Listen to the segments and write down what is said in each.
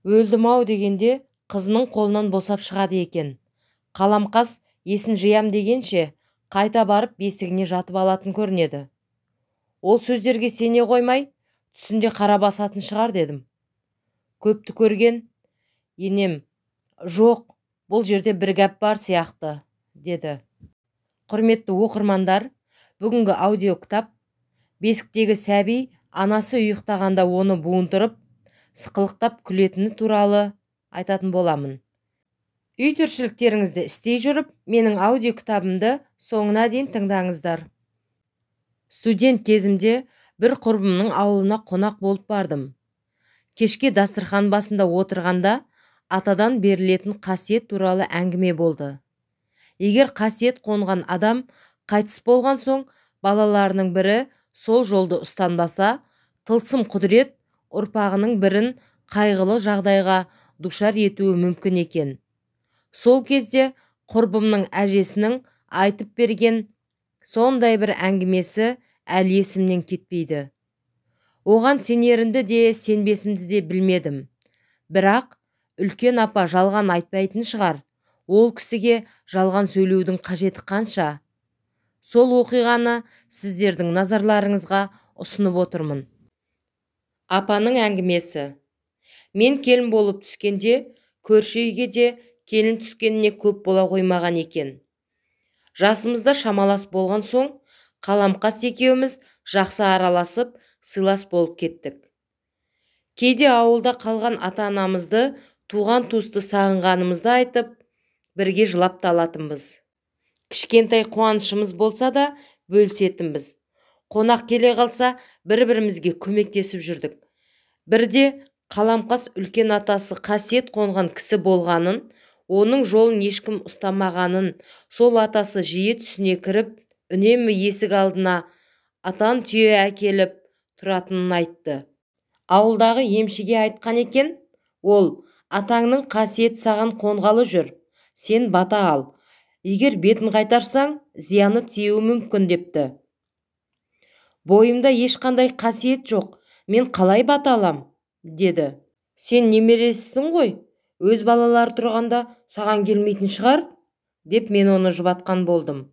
Өлдім-ау дегенде қызының қолынан босап шығады екен. Қаламқас есін жиям дегенше қайта барып бесігіне жатып алатын көрінеді. Ол сөздерге сене қоймай, түсінде қара басатын шығар дедім. Көпті көрген енем, жоқ, бұл жерде бір гәп бар сияқты, деді. Құрметті оқырмандар, бүгінгі аудио кітап бесіктегі сәби анасы ұйықтағанда оны буындырып, сықылықтап күлетіні туралы айтатын боламын. Үй тіршіліктеріңізді істей жүріп, менің аудио кітабымды соңына дейін тыңдаңыздар. Студент кезімде бір құрбымның ауылына қонақ болып бардым. Кешке дастархан басында отырғанда атадан берілетін қасиет туралы әңгіме болды. Егер қасиет қонған адам қайтыс болған соң, балаларының бірі сол жолды ұстанбаса, тылсым құдірет ұрпағының бірін қайғылы жағдайға душар етуі мүмкін екен. Сол кезде құрбымның әжесінің айтып берген сондай бір әңгімесі әлі есімнен кетпейді. Оған сенерімді де сенбесімді де білмедім. Бірақ үлкен апа жалған айтпайтын шығар. Ол кісіге жалған сөйлеудің қажеті қанша? Сол оқиғаны сіздердің назарларыңызға ұсынып отырмын. Апаның әңгімесі. Мен келін болып түскенде, көрші үйге де келін түскеніне көп бола қоймаған екен. Жасымызда шамалас болған соң, Қаламқас екеуміз жақсы араласып, сыйлас болып кеттік. Кейде ауылда қалған ата-анамызды, туған-туысты сағынғанымызды айтып, бірге жылап та алатынбыз. Кішкентай қуанышымыз болса да бөлісетінбіз. Қонақ келе қалса, бір-бірімізге көмектесіп жүрдік. Бірде Қаламқас үлкен атасы қасиет қонған кісі болғанын, оның жолын ешкім ұстамағанын, сол атасы жиі түсіне кіріп, үнемі есік алдына атан түйе әкеліп тұратынын айтты. Ауылдағы емшіге айтқан екен, ол атаңның қасиет саған қонғалы жүр, сен бата ал. Егер бетін қайтарсаң, зияны тиюі мүмкін депті. Бойымда ешқандай қасиет жоқ, мен қалай бата алам, деді. Сен немересісің ғой, өз балалар тұрғанда саған келмейтін шығар, деп мен оны жұбатқан болдым.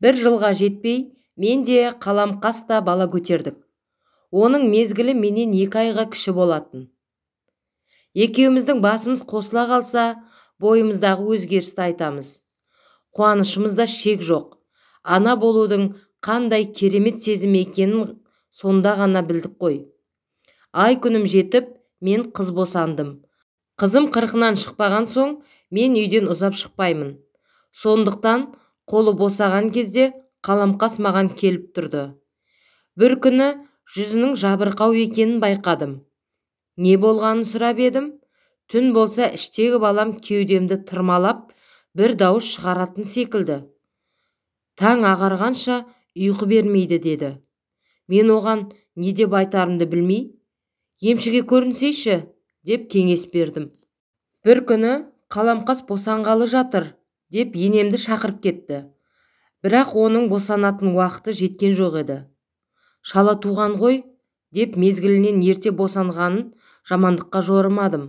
Бір жылға жетпей, мен де Қаламқас та бала көтердік. Оның мезгілі менен 2 айға кіші болатын. Екеуміздің басымыз қосыла қалса, бойымыздағы өзгерісті айтамыз. Қуанышымызда шек жоқ. Ана болудың қандай керемет сезім екенін сонда ғана білдік қой. Ай күнім жетіп, мен қыз босандым. Қызым 40-нан шықпаған соң, мен үйден ұзап шықпаймын. Сондықтан қолы босаған кезде Қаламқас маған келіп тұрды. Бір күні жүзінің жабырқау екенін байқадым. Не болғанын сұрап едім. Түн болса іштегі балам кеудемді тырмалап, бір дауыс шығаратын секілді. Таң ағарғанша ұйқы бермейді, деді. Мен оған не деп айтарымды білмей, емшіге көрінсейші, деп кеңес бердім. Бір күні Қаламқас босанғалы жатыр, деп енемді шақырып кетті. Бірақ оның босанатын уақыты жеткен жоқ еді. Шала туған ғой, деп мезгілінен ерте босанғанын жамандыққа жорымадым.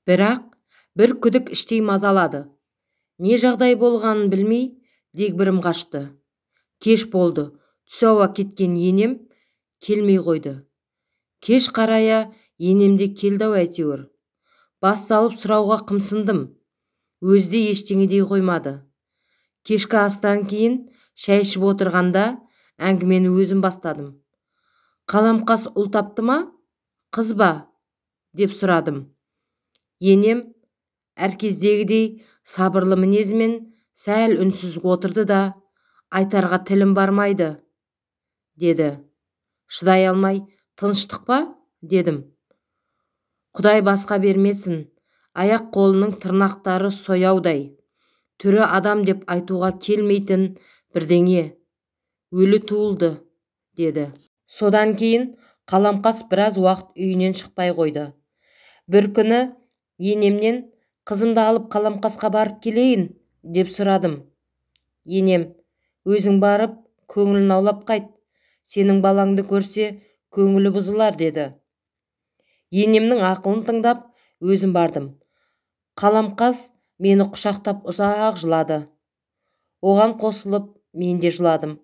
Бірақ бір күдік іштей мазалады. Не жағдай болғанын білмей, дегбірім қашты. Кеш болды, түс ауа кеткен енем келмей қойды. Кеш қарая енемде келді-ау әйтеуір. Бас салып сұрауға қымсындым. Өзде ештеңедей қоймады. Кешкі астан кейін шәй ішіп отырғанда әңгімені өзім бастадым. Қаламқас ұл тапты ма, қыз ба, деп сұрадым. Енем әркездегідей сабырлы мінезімен сәл үнсіз отырды да, айтарға тілім бармайды, деді. Шыдай алмай, тыныштық па, дедім. Құдай басқа бермесін, аяқ қолының тырнақтары сояудай. Түрі адам деп айтуға келмейтін бірдеңе. Өлі туылды, деді. Содан кейін Қаламқас біраз уақыт үйінен шықпай қойды. Бір күні енемнен қызымды алып Қаламқасқа барып келейін, деп сұрадым. Енем, өзің барып, көңілін аулап қайт. Сенің балаңды көрсе, көңілі бұзылар, деді. Енемнің ақылын тыңдап, өзім бардым. Қаламқас мені құшақтап ұзақ жылады. Оған қосылып мен де жыладым.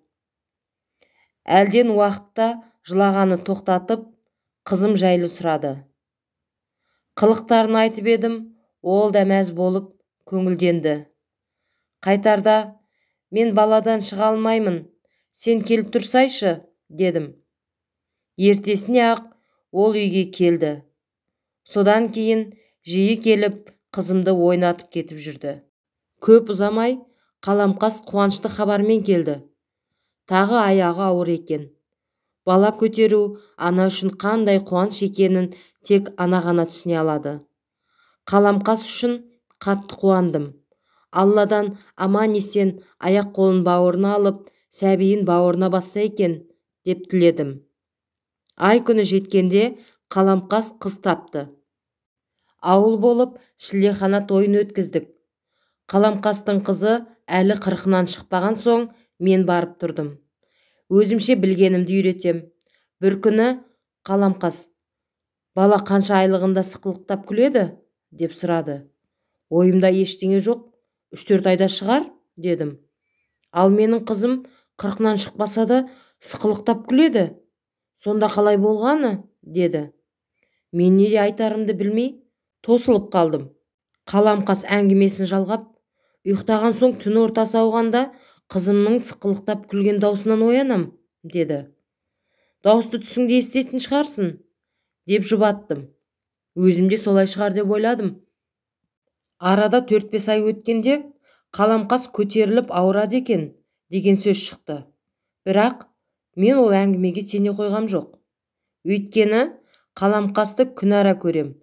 Әлден уақытта жылағаны тоқтатып, қызым жайлы сұрады. Қылықтарын айтып едім, ол да мәз болып көңілденді. Қайтарда, мен баладан шыға алмаймын, сен келіп тұрсайшы, дедім. Ертесіне ақ ол үйге келді. Содан кейін жиі келіп, қызымды ойнатып кетіп жүрді. Көп ұзамай, Қаламқас қуанышты хабармен келді. Тағы аяғы ауыр екен. Бала көтеру ана үшін қандай қуаныш екенін тек ана ғана түсіне алады. Қаламқас үшін қатты қуандым. Алладан аман-есен аяқ-қолын бауырына алып, сәбиін бауырына басса екен, деп тіледім. Ай күні жеткенде Қаламқас қыз тапты. Ауыл болып шілдехана тойын өткіздік. Қаламқастың қызы әлі 40-нан шықпаған соң мен барып тұрдым. Өзімше білгенімді үйретем. Бір күні Қаламқас, бала қанша айлығында сықылықтап күледі, деп сұрады. Ойымда ештеңе жоқ, 3-4 айда шығар, дедім. Ал менің қызым 40-нан шықпаса да сықылықтап күледі. Сонда қалай болғаны, деді. Мен не айтарымды білмей тосылып қалдым. Қаламқас әңгімесін жалғап, ұйықтаған соң түн ортасы ауғанда қызымның сықылықтап күлген даусынан оянам, деді. Дауысты түсіңде еститін шығарсың, деп жұбаттым. Өзімде солай шығар деп ойладым. Арада 4-5 ай өткенде Қаламқас көтеріліп ауырады екен, деген сөз шықты. Бірақ мен ол әңгімеге сене қойғам жоқ. Өйткені Қаламқасты күнәра көрем.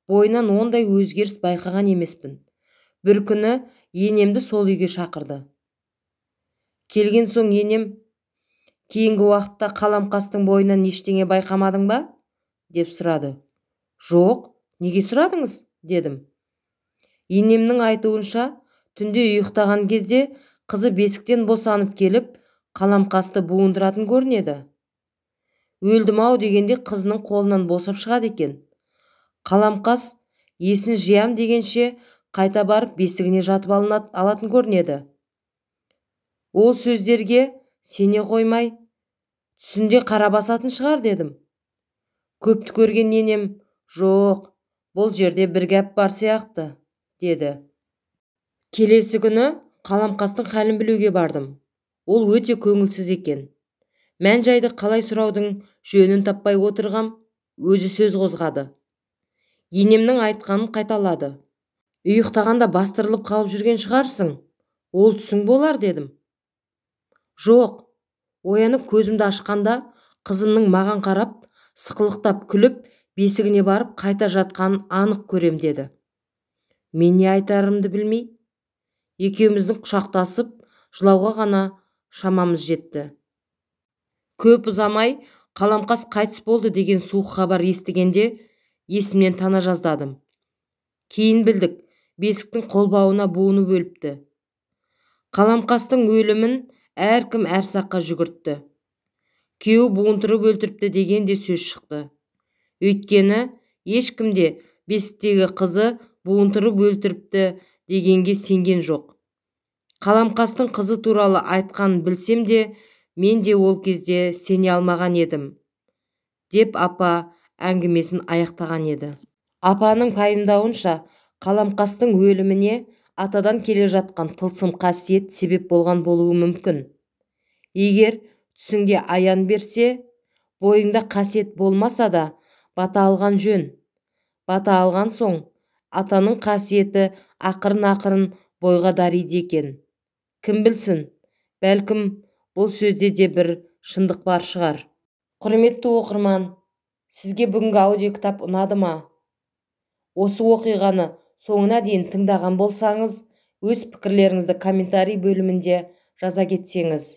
Бойынан ондай өзгеріс байқаған емеспін. Бір күні енемді сол үйге шақырды. Келген соң енем, кейінгі уақытта Қаламқастың бойынан ештеңе байқамадың ба, деп сұрады. Жоқ, неге сұрадыңыз, дедім. Енемнің айтуынша, түнде ұйықтаған кезде қызы бесіктен босанып келіп, Қаламқасты буындыратын көрінеді. Өлдім-ау дегенде қызының қолынан босап шығады екен. Қаламқас есін жиям дегенше қайта барып бесігіне жатып алатын көрінеді. Ол сөздерге сене қоймай, түсінде қара басатын шығар, дедім. Көпті көрген енем, жоқ, бұл жерде бір гәп бар сияқты, деді. Келесі күні Қаламқастың хәлін білуге бардым. Ол өте көңілсіз екен. Мән-жайды қалай сұраудың жөнін таппай отырғам, өзі сөз қозғады. Енемнің айтқанын қайталады. Ұйықтағанда бастырылып қалып жүрген шығарсың, ол түсің болар, дедім. Жоқ, оянып көзімді ашқанда қызымның маған қарап, сықылықтап күліп, бесігіне барып қайта жатқанын анық көрем, деді. Мен не айтарымды білмей, екеуміздің құшақтасып, жылауға ғана шамамыз жетті. Көп ұзамай Қаламқас қайтыс болды деген суық хабар естігенде есімнен тана жаздадым. Кейін білдік, бесіктің қолбауына буынып өліпті. Қаламқастың өлімін әркім әр саққа жүгіртті. Күйеуі буындырып өлтіріпті деген де сөз шықты. Өйткені ешкімде бесіктегі қызы буындырып өлтіріпті дегенге сенген жоқ. Қаламқастың қызы туралы айтқанын білсем де, мен де ол кезде сене алмаған едім, деп апа әңгімесін аяқтаған еді. Апаның пайымдауынша, Қаламқастың өліміне атадан келе жатқан тылсым қасиет себеп болған болуы мүмкін. Егер түсіңде аян берсе, бойыңда қасиет болмаса да, бата алған жөн. Бата алған соң, атаның қасиеті ақырын-ақырын бойға дариды екен. Кім білсін, бәлкім бұл сөзде де бір шындық бар шығар. Құрметті оқырман, сізге бүгінгі аудиокітап ұнады ма? Осы оқиғаны соңына дейін тыңдаған болсаңыз, өз пікірлеріңізді комментарий бөлімінде жаза кетсеңіз.